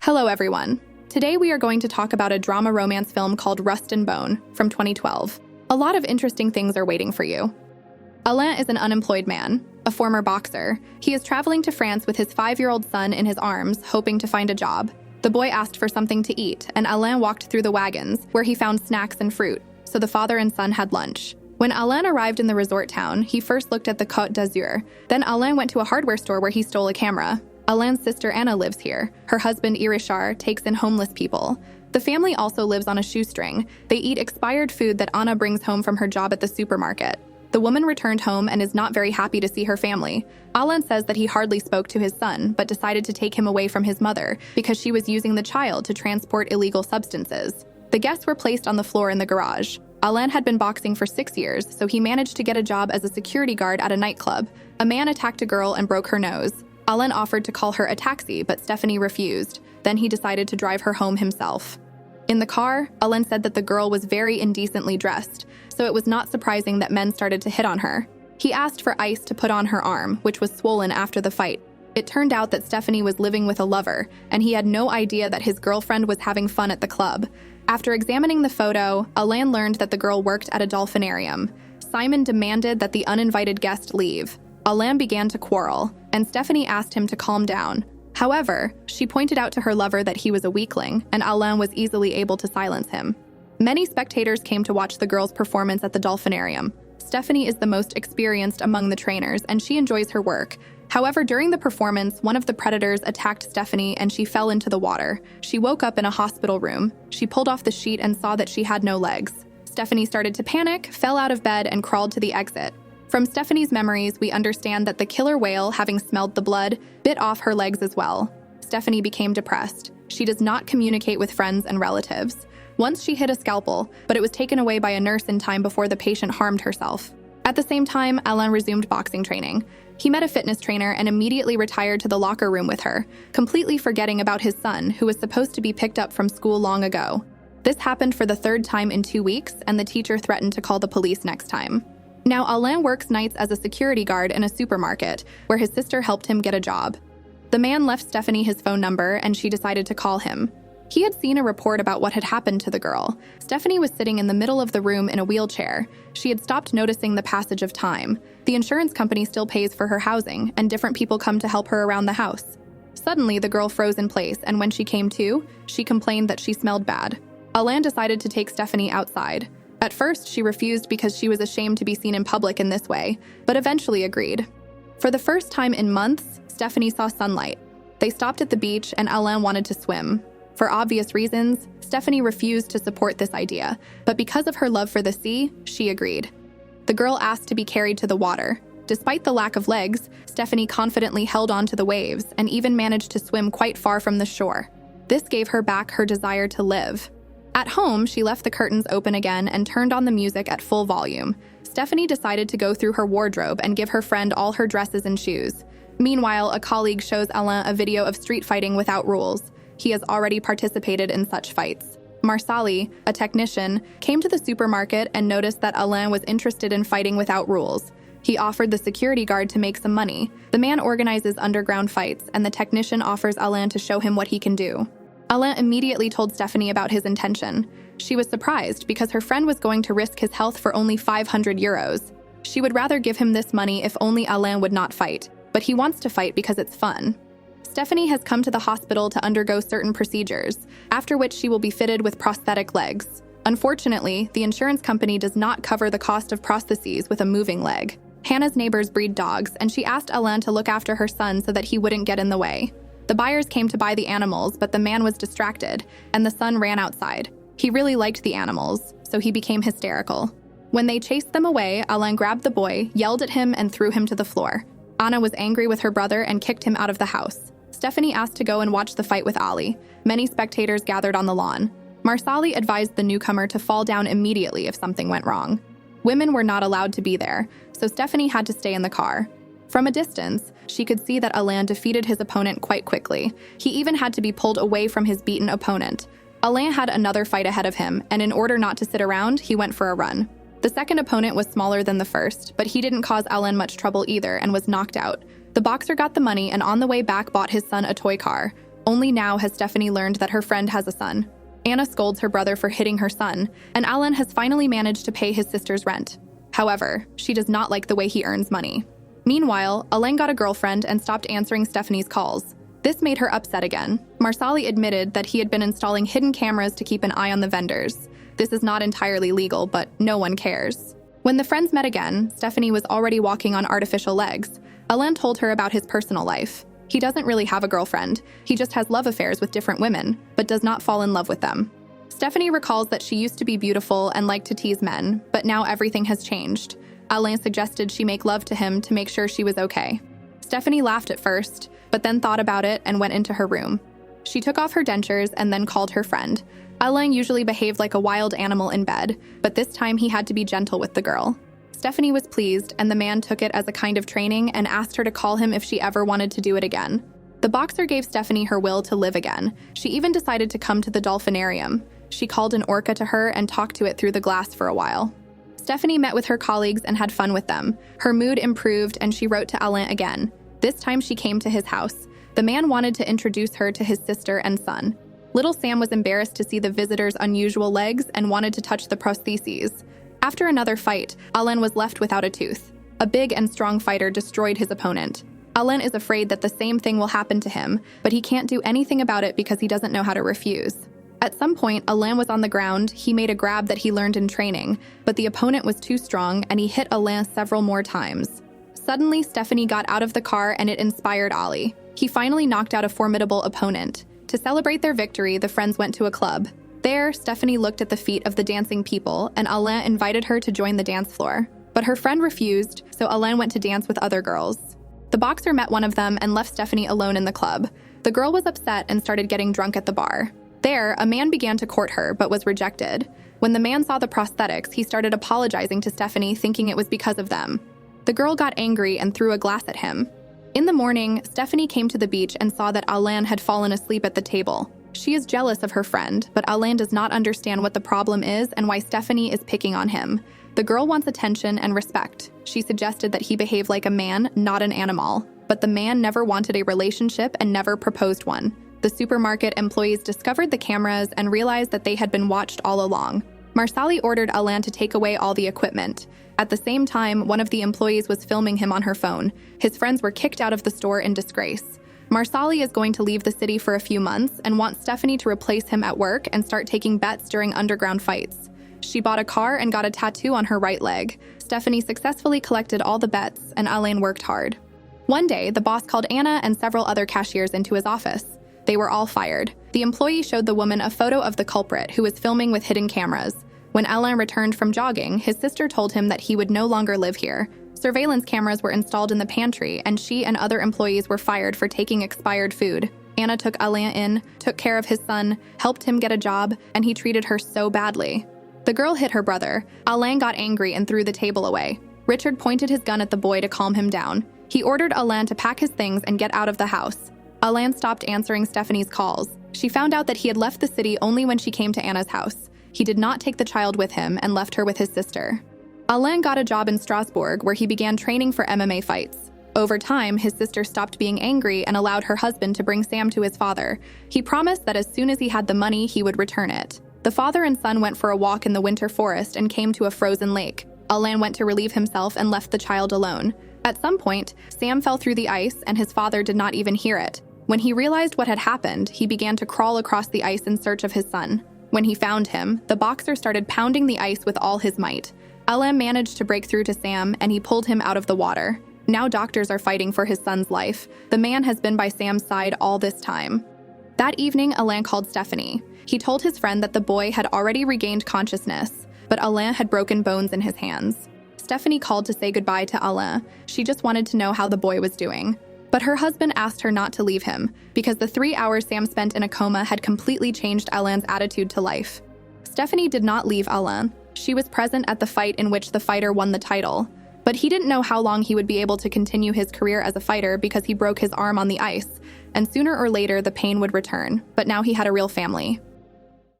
Hello everyone. Today we are going to talk about a drama romance film called Rust and Bone from 2012. A lot of interesting things are waiting for you. Alain is an unemployed man, a former boxer. He is traveling to France with his 5-year-old son in his arms, hoping to find a job. The boy asked for something to eat, and Alain walked through the wagons, where he found snacks and fruit, so the father and son had lunch. When Alain arrived in the resort town, he first looked at the Côte d'Azur. Then Alain went to a hardware store where he stole a camera. Alain's sister Anna lives here. Her husband Irishar takes in homeless people. The family also lives on a shoestring. They eat expired food that Anna brings home from her job at the supermarket. The woman returned home and is not very happy to see her family. Alain says that he hardly spoke to his son, but decided to take him away from his mother because she was using the child to transport illegal substances. The guests were placed on the floor in the garage. Alain had been boxing for 6 years, so he managed to get a job as a security guard at a nightclub. A man attacked a girl and broke her nose. Alain offered to call her a taxi, but Stephanie refused. Then he decided to drive her home himself. In the car, Alain said that the girl was very indecently dressed, so it was not surprising that men started to hit on her. He asked for ice to put on her arm, which was swollen after the fight. It turned out that Stephanie was living with a lover, and he had no idea that his girlfriend was having fun at the club. After examining the photo, Alain learned that the girl worked at a dolphinarium. Simon demanded that the uninvited guest leave. Alain began to quarrel, and Stephanie asked him to calm down. However, she pointed out to her lover that he was a weakling, and Alain was easily able to silence him. Many spectators came to watch the girl's performance at the dolphinarium. Stephanie is the most experienced among the trainers, and she enjoys her work. However, during the performance, one of the predators attacked Stephanie and she fell into the water. She woke up in a hospital room. She pulled off the sheet and saw that she had no legs. Stephanie started to panic, fell out of bed, and crawled to the exit. From Stephanie's memories, we understand that the killer whale, having smelled the blood, bit off her legs as well. Stephanie became depressed. She does not communicate with friends and relatives. Once she hid a scalpel, but it was taken away by a nurse in time before the patient harmed herself. At the same time, Alain resumed boxing training. He met a fitness trainer and immediately retired to the locker room with her, completely forgetting about his son, who was supposed to be picked up from school long ago. This happened for the 3rd time in 2 weeks, and the teacher threatened to call the police next time. Now, Alain works nights as a security guard in a supermarket, where his sister helped him get a job. The man left Stephanie his phone number, and she decided to call him. He had seen a report about what had happened to the girl. Stephanie was sitting in the middle of the room in a wheelchair. She had stopped noticing the passage of time. The insurance company still pays for her housing, and different people come to help her around the house. Suddenly, the girl froze in place, and when she came to, she complained that she smelled bad. Alain decided to take Stephanie outside. At first, she refused because she was ashamed to be seen in public in this way, but eventually agreed. For the first time in months, Stephanie saw sunlight. They stopped at the beach, and Alain wanted to swim. For obvious reasons, Stephanie refused to support this idea, but because of her love for the sea, she agreed. The girl asked to be carried to the water. Despite the lack of legs, Stephanie confidently held on to the waves and even managed to swim quite far from the shore. This gave her back her desire to live. At home, she left the curtains open again and turned on the music at full volume. Stephanie decided to go through her wardrobe and give her friend all her dresses and shoes. Meanwhile, a colleague shows Alain a video of street fighting without rules. He has already participated in such fights. Marsali, a technician, came to the supermarket and noticed that Alain was interested in fighting without rules. He offered the security guard to make some money. The man organizes underground fights, and the technician offers Alain to show him what he can do. Alain immediately told Stephanie about his intention. She was surprised because her friend was going to risk his health for only 500 euros. She would rather give him this money if only Alain would not fight, but he wants to fight because it's fun. Stephanie has come to the hospital to undergo certain procedures, after which she will be fitted with prosthetic legs. Unfortunately, the insurance company does not cover the cost of prostheses with a moving leg. Hannah's neighbors breed dogs, and she asked Alain to look after her son so that he wouldn't get in the way. The buyers came to buy the animals, but the man was distracted, and the son ran outside. He really liked the animals, so he became hysterical. When they chased them away, Alain grabbed the boy, yelled at him, and threw him to the floor. Anna was angry with her brother and kicked him out of the house. Stephanie asked to go and watch the fight with Ali. Many spectators gathered on the lawn. Marsali advised the newcomer to fall down immediately if something went wrong. Women were not allowed to be there, so Stephanie had to stay in the car. From a distance, she could see that Alain defeated his opponent quite quickly. He even had to be pulled away from his beaten opponent. Alain had another fight ahead of him, and in order not to sit around, he went for a run. The second opponent was smaller than the first, but he didn't cause Alain much trouble either and was knocked out. The boxer got the money and on the way back bought his son a toy car. Only now has Stephanie learned that her friend has a son. Anna scolds her brother for hitting her son, and Alain has finally managed to pay his sister's rent. However, she does not like the way he earns money. Meanwhile, Alain got a girlfriend and stopped answering Stephanie's calls. This made her upset again. Marsali admitted that he had been installing hidden cameras to keep an eye on the vendors. This is not entirely legal, but no one cares. When the friends met again, Stephanie was already walking on artificial legs. Alain told her about his personal life. He doesn't really have a girlfriend. He just has love affairs with different women, but does not fall in love with them. Stephanie recalls that she used to be beautiful and liked to tease men, but now everything has changed. Alain suggested she make love to him to make sure she was okay. Stephanie laughed at first, but then thought about it and went into her room. She took off her dentures and then called her friend. Alain usually behaved like a wild animal in bed, but this time he had to be gentle with the girl. Stephanie was pleased, and the man took it as a kind of training and asked her to call him if she ever wanted to do it again. The boxer gave Stephanie her will to live again. She even decided to come to the dolphinarium. She called an orca to her and talked to it through the glass for a while. Stephanie met with her colleagues and had fun with them. Her mood improved and she wrote to Alain again. This time she came to his house. The man wanted to introduce her to his sister and son. Little Sam was embarrassed to see the visitor's unusual legs and wanted to touch the prostheses. After another fight, Alain was left without a tooth. A big and strong fighter destroyed his opponent. Alain is afraid that the same thing will happen to him, but he can't do anything about it because he doesn't know how to refuse. At some point, Alain was on the ground. He made a grab that he learned in training, but the opponent was too strong and he hit Alain several more times. Suddenly, Stephanie got out of the car and it inspired Ali. He finally knocked out a formidable opponent. To celebrate their victory, the friends went to a club. There, Stephanie looked at the feet of the dancing people, and Alain invited her to join the dance floor. But her friend refused, so Alain went to dance with other girls. The boxer met one of them and left Stephanie alone in the club. The girl was upset and started getting drunk at the bar. There, a man began to court her, but was rejected. When the man saw the prosthetics, he started apologizing to Stephanie, thinking it was because of them. The girl got angry and threw a glass at him. In the morning, Stephanie came to the beach and saw that Alain had fallen asleep at the table. She is jealous of her friend, but Alain does not understand what the problem is and why Stephanie is picking on him. The girl wants attention and respect. She suggested that he behave like a man, not an animal. But the man never wanted a relationship and never proposed one. The supermarket employees discovered the cameras and realized that they had been watched all along. Marsali ordered Alain to take away all the equipment. At the same time, one of the employees was filming him on her phone. His friends were kicked out of the store in disgrace. Marsali is going to leave the city for a few months and wants Stephanie to replace him at work and start taking bets during underground fights. She bought a car and got a tattoo on her right leg. Stephanie successfully collected all the bets, and Alain worked hard. One day, the boss called Anna and several other cashiers into his office. They were all fired. The employee showed the woman a photo of the culprit, who was filming with hidden cameras. When Alain returned from jogging, his sister told him that he would no longer live here. Surveillance cameras were installed in the pantry, and she and other employees were fired for taking expired food. Anna took Alain in, took care of his son, helped him get a job, and he treated her so badly. The girl hit her brother. Alain got angry and threw the table away. Richard pointed his gun at the boy to calm him down. He ordered Alain to pack his things and get out of the house. Alain stopped answering Stephanie's calls. She found out that he had left the city only when she came to Anna's house. He did not take the child with him and left her with his sister. Alain got a job in Strasbourg where he began training for MMA fights. Over time, his sister stopped being angry and allowed her husband to bring Sam to his father. He promised that as soon as he had the money, he would return it. The father and son went for a walk in the winter forest and came to a frozen lake. Alain went to relieve himself and left the child alone. At some point, Sam fell through the ice and his father did not even hear it. When he realized what had happened, he began to crawl across the ice in search of his son. When he found him, the boxer started pounding the ice with all his might. Alain managed to break through to Sam and he pulled him out of the water. Now doctors are fighting for his son's life. The man has been by Sam's side all this time. That evening, Alain called Stephanie. He told his friend that the boy had already regained consciousness, but Alain had broken bones in his hands. Stephanie called to say goodbye to Alain. She just wanted to know how the boy was doing. But her husband asked her not to leave him, because the 3 hours Sam spent in a coma had completely changed Alain's attitude to life. Stephanie did not leave Alain. She was present at the fight in which the fighter won the title. But he didn't know how long he would be able to continue his career as a fighter because he broke his arm on the ice, and sooner or later the pain would return, but now he had a real family.